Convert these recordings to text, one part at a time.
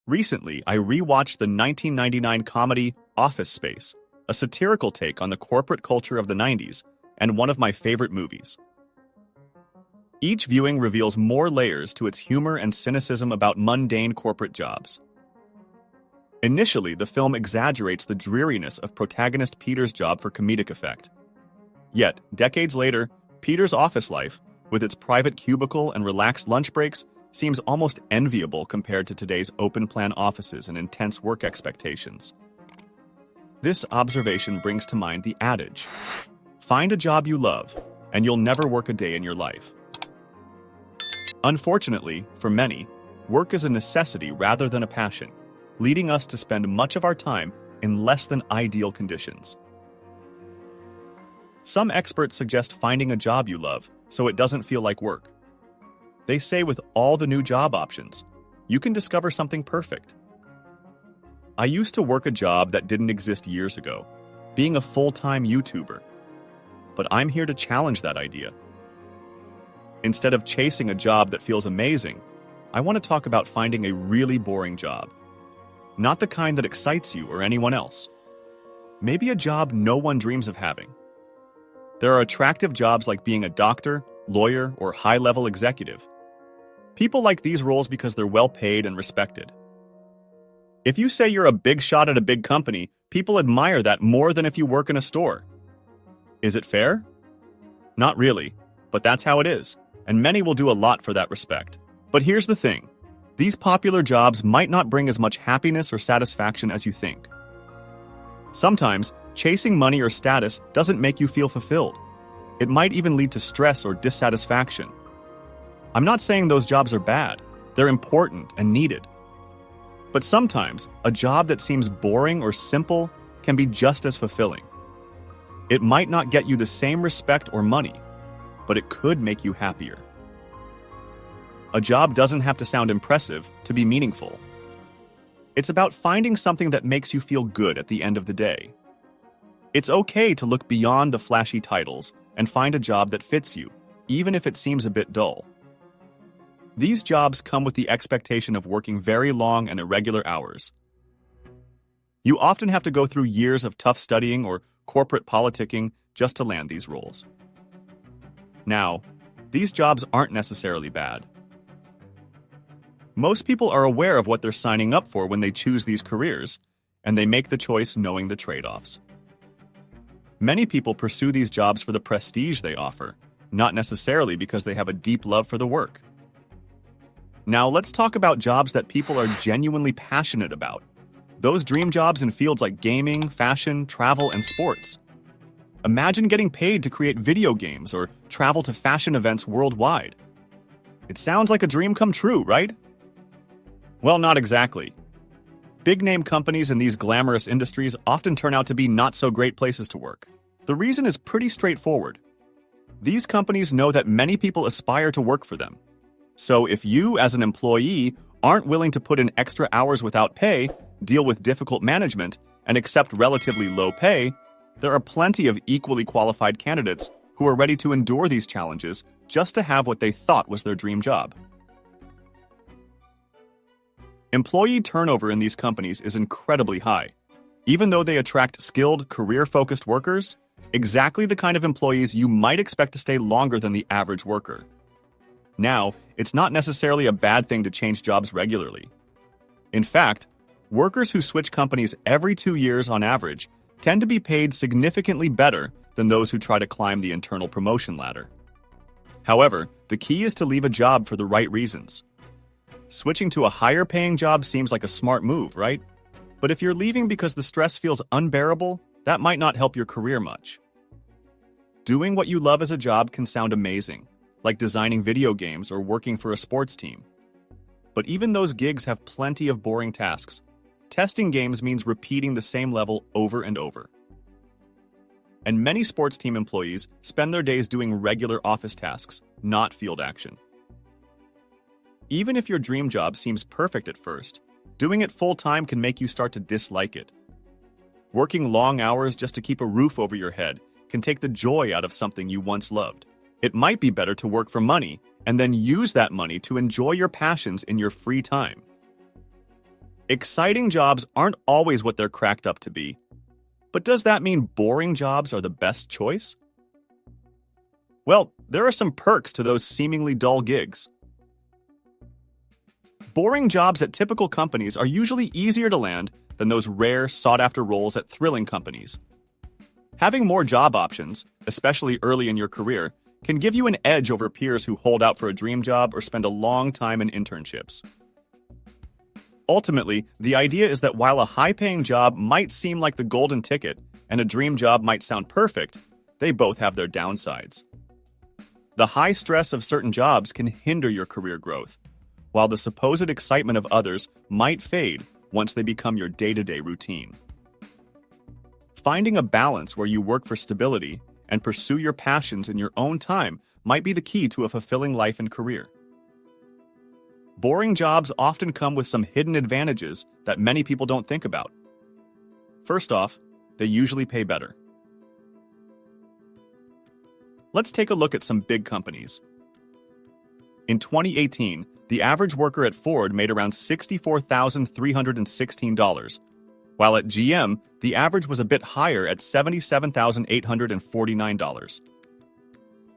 Recently, I rewatched the 1999 comedy Office Space, a satirical take on the corporate culture of the 90s, and one of my favorite movies. Each viewing reveals more layers to its humor and cynicism about mundane corporate jobs. Initially, the film exaggerates the dreariness of protagonist Peter's job for comedic effect. Yet, decades later, Peter's office life, with its private cubicle and relaxed lunch breaks, seems almost enviable compared to today's open-plan offices and intense work expectations. This observation brings to mind the adage, "Find a job you love, and you'll never work a day in your life." Unfortunately, for many, work is a necessity rather than a passion, leading us to spend much of our time in less than ideal conditions. Some experts suggest finding a job you love so it doesn't feel like work. They say with all the new job options, you can discover something perfect. I used to work a job that didn't exist years ago, being a full-time YouTuber. But I'm here to challenge that idea. Instead of chasing a job that feels amazing, I want to talk about finding a really boring job. Not the kind that excites you or anyone else. Maybe a job no one dreams of having. There are attractive jobs like being a doctor, lawyer, or high-level executive. People like these roles because they're well-paid and respected. If you say you're a big shot at a big company, people admire that more than if you work in a store. Is it fair? Not really, but that's how it is, and many will do a lot for that respect. But here's the thing. These popular jobs might not bring as much happiness or satisfaction as you think. Sometimes, chasing money or status doesn't make you feel fulfilled. It might even lead to stress or dissatisfaction. I'm not saying those jobs are bad. They're important and needed. But sometimes, a job that seems boring or simple can be just as fulfilling. It might not get you the same respect or money, but it could make you happier. A job doesn't have to sound impressive to be meaningful. It's about finding something that makes you feel good at the end of the day. It's okay to look beyond the flashy titles and find a job that fits you, even if it seems a bit dull. These jobs come with the expectation of working very long and irregular hours. You often have to go through years of tough studying or corporate politicking just to land these roles. Now, these jobs aren't necessarily bad. Most people are aware of what they're signing up for when they choose these careers, and they make the choice knowing the trade-offs. Many people pursue these jobs for the prestige they offer, not necessarily because they have a deep love for the work. Now, let's talk about jobs that people are genuinely passionate about. Those dream jobs in fields like gaming, fashion, travel, and sports. Imagine getting paid to create video games or travel to fashion events worldwide. It sounds like a dream come true, right? Well, not exactly. Big-name companies in these glamorous industries often turn out to be not-so-great places to work. The reason is pretty straightforward. These companies know that many people aspire to work for them. So if you, as an employee, aren't willing to put in extra hours without pay, deal with difficult management, and accept relatively low pay, there are plenty of equally qualified candidates who are ready to endure these challenges just to have what they thought was their dream job. Employee turnover in these companies is incredibly high. Even though they attract skilled, career-focused workers, exactly the kind of employees you might expect to stay longer than the average worker. Now, it's not necessarily a bad thing to change jobs regularly. In fact, workers who switch companies every 2 years on average tend to be paid significantly better than those who try to climb the internal promotion ladder. However, the key is to leave a job for the right reasons. Switching to a higher-paying job seems like a smart move, right? But if you're leaving because the stress feels unbearable, that might not help your career much. Doing what you love as a job can sound amazing, like designing video games or working for a sports team. But even those gigs have plenty of boring tasks. Testing games means repeating the same level over and over. And many sports team employees spend their days doing regular office tasks, not field action. Even if your dream job seems perfect at first, doing it full-time can make you start to dislike it. Working long hours just to keep a roof over your head can take the joy out of something you once loved. It might be better to work for money and then use that money to enjoy your passions in your free time. Exciting jobs aren't always what they're cracked up to be. But does that mean boring jobs are the best choice? Well, there are some perks to those seemingly dull gigs. Boring jobs at typical companies are usually easier to land than those rare, sought-after roles at thrilling companies. Having more job options, especially early in your career, can give you an edge over peers who hold out for a dream job or spend a long time in internships. Ultimately, the idea is that while a high-paying job might seem like the golden ticket and a dream job might sound perfect, they both have their downsides. The high stress of certain jobs can hinder your career growth, while the supposed excitement of others might fade once they become your day-to-day routine. Finding a balance where you work for stability and pursue your passions in your own time might be the key to a fulfilling life and career. Boring jobs often come with some hidden advantages that many people don't think about. First off, they usually pay better. Let's take a look at some big companies. In 2018, the average worker at Ford made around $64,316, while at GM, the average was a bit higher at $77,849.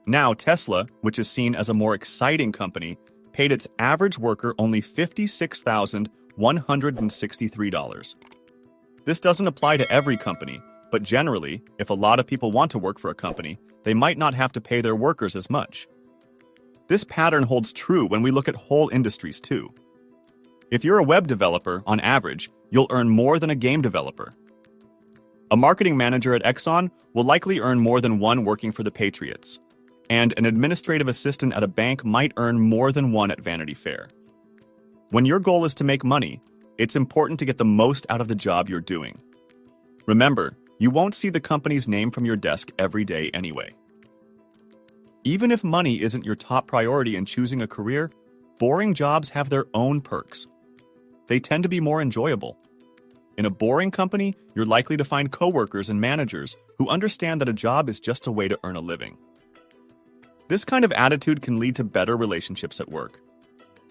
Now, Tesla, which is seen as a more exciting company, paid its average worker only $56,163. This doesn't apply to every company, but generally, if a lot of people want to work for a company, they might not have to pay their workers as much. This pattern holds true when we look at whole industries too. If you're a web developer, on average, you'll earn more than a game developer. A marketing manager at Exxon will likely earn more than one working for the Patriots, and an administrative assistant at a bank might earn more than one at Vanity Fair. When your goal is to make money, it's important to get the most out of the job you're doing. Remember, you won't see the company's name from your desk every day anyway. Even if money isn't your top priority in choosing a career, boring jobs have their own perks. They tend to be more enjoyable. In a boring company, you're likely to find coworkers and managers who understand that a job is just a way to earn a living. This kind of attitude can lead to better relationships at work.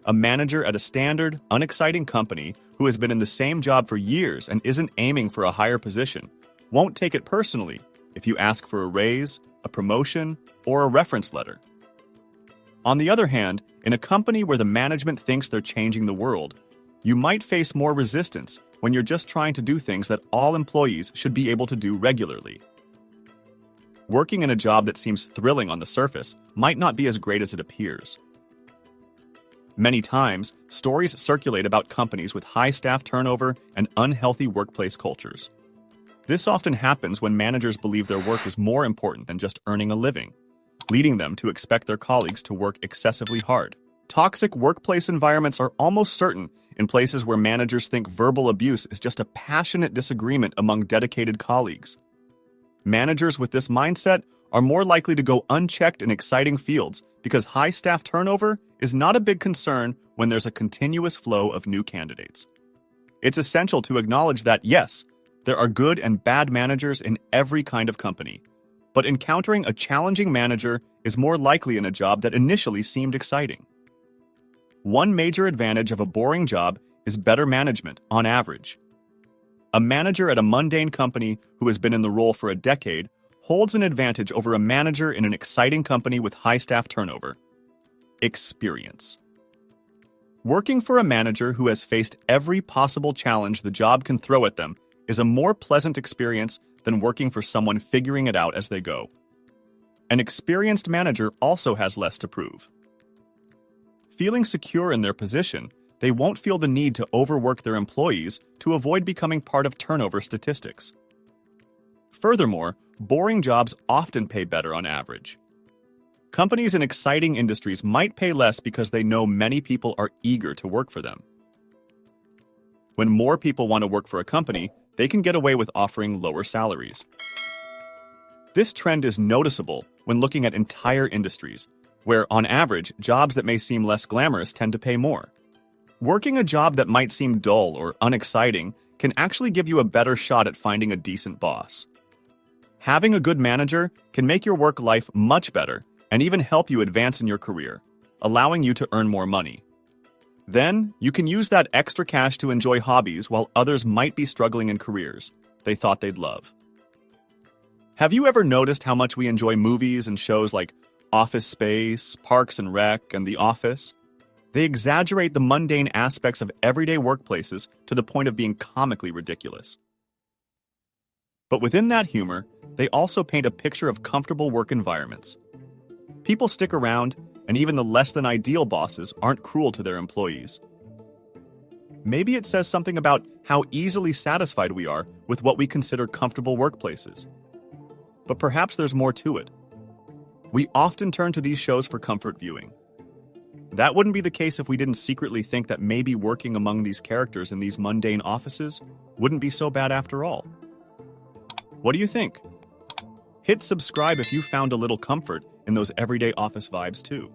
A manager at a standard, unexciting company who has been in the same job for years and isn't aiming for a higher position won't take it personally if you ask for a raise, a promotion, or a reference letter. On the other hand, in a company where the management thinks they're changing the world, you might face more resistance when you're just trying to do things that all employees should be able to do regularly. Working in a job that seems thrilling on the surface might not be as great as it appears. Many times, stories circulate about companies with high staff turnover and unhealthy workplace cultures. This often happens when managers believe their work is more important than just earning a living, leading them to expect their colleagues to work excessively hard. Toxic workplace environments are almost certain in places where managers think verbal abuse is just a passionate disagreement among dedicated colleagues. Managers with this mindset are more likely to go unchecked in exciting fields because high staff turnover is not a big concern when there's a continuous flow of new candidates. It's essential to acknowledge that, yes, there are good and bad managers in every kind of company, but encountering a challenging manager is more likely in a job that initially seemed exciting. One major advantage of a boring job is better management, on average. A manager at a mundane company who has been in the role for a decade holds an advantage over a manager in an exciting company with high staff turnover. Experience. Working for a manager who has faced every possible challenge the job can throw at them is a more pleasant experience than working for someone figuring it out as they go. An experienced manager also has less to prove. Feeling secure in their position, they won't feel the need to overwork their employees to avoid becoming part of turnover statistics. Furthermore, boring jobs often pay better on average. Companies in exciting industries might pay less because they know many people are eager to work for them. When more people want to work for a company, they can get away with offering lower salaries. This trend is noticeable when looking at entire industries, where, on average, jobs that may seem less glamorous tend to pay more. Working a job that might seem dull or unexciting can actually give you a better shot at finding a decent boss. Having a good manager can make your work life much better and even help you advance in your career, allowing you to earn more money. Then, you can use that extra cash to enjoy hobbies while others might be struggling in careers they thought they'd love. Have you ever noticed how much we enjoy movies and shows like Office Space, Parks and Rec, and The Office? They exaggerate the mundane aspects of everyday workplaces to the point of being comically ridiculous. But within that humor, they also paint a picture of comfortable work environments. People stick around, and even the less-than-ideal bosses aren't cruel to their employees. Maybe it says something about how easily satisfied we are with what we consider comfortable workplaces. But perhaps there's more to it. We often turn to these shows for comfort viewing. That wouldn't be the case if we didn't secretly think that maybe working among these characters in these mundane offices wouldn't be so bad after all. What do you think? Hit subscribe if you found a little comfort in those everyday office vibes too.